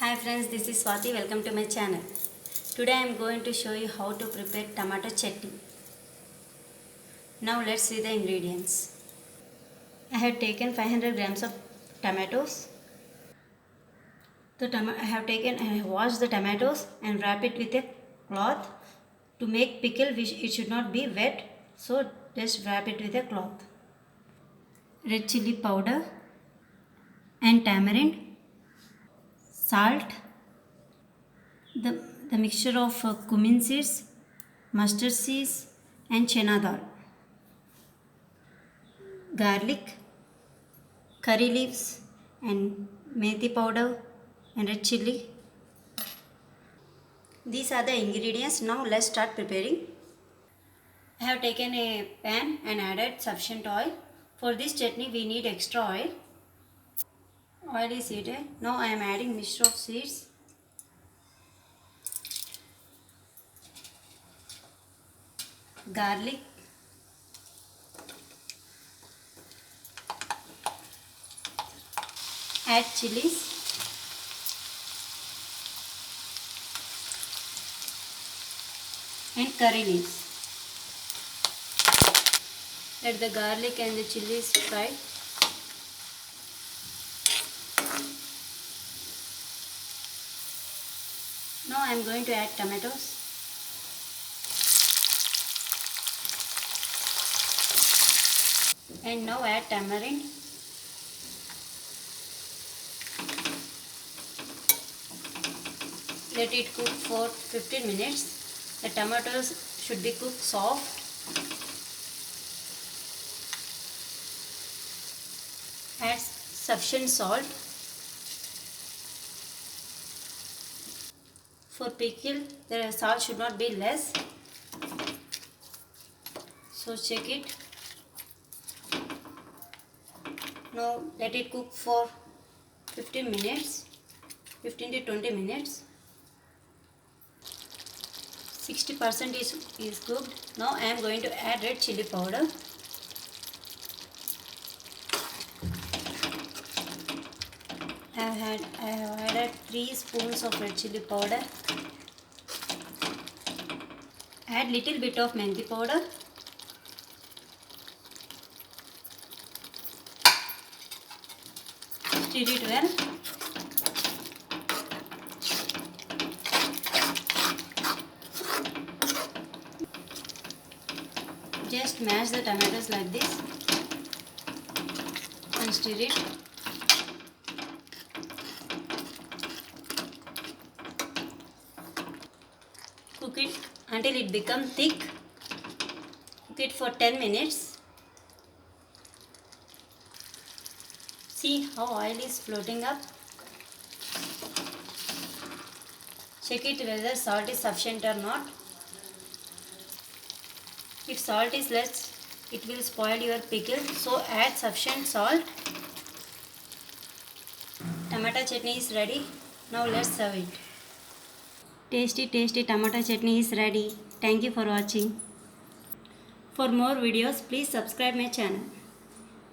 Hi friends, this is Swati. Welcome to my channel. Today I am going to show you how to prepare tomato chutney. Now let's see the ingredients. I have taken 500 grams of tomatoes. I have washed the tomatoes and wrap it with a cloth. To make pickle, it should not be wet, so just wrap it with a cloth. Red chili powder and tamarind, salt, the mixture of cumin seeds, mustard seeds and Channa Dal, garlic, curry leaves and menthi powder and red chili. These are the ingredients. Now let's start preparing. I have taken a pan and added sufficient oil. For this chutney we need extra oil. Oil is heated. Now I am adding mixture of seeds, garlic, add chilies, and curry leaves. Let the garlic and the chilies fry. Now I am going to add tomatoes. And now add tamarind. Let it cook for 15 minutes. The tomatoes should be cooked soft. Add sufficient salt. For pickle, the salt should not be less. So check it. Now let it cook for 15 minutes, 15 to 20 minutes. 60% is cooked. Now I am going to add red chili powder. I have added 3 spoons of red chili powder. Add little bit of menthi powder. Stir it well. Just mash the tomatoes like this and stir it. Cook it until it becomes thick. Cook it for 10 minutes. See how oil is floating up. Check it whether salt is sufficient or not. If salt is less, it will spoil your pickle, so add sufficient salt. Tomato chutney is ready. Now let's serve it. Tasty tomato chutney is ready. Thank you for watching. For more videos, please subscribe my channel.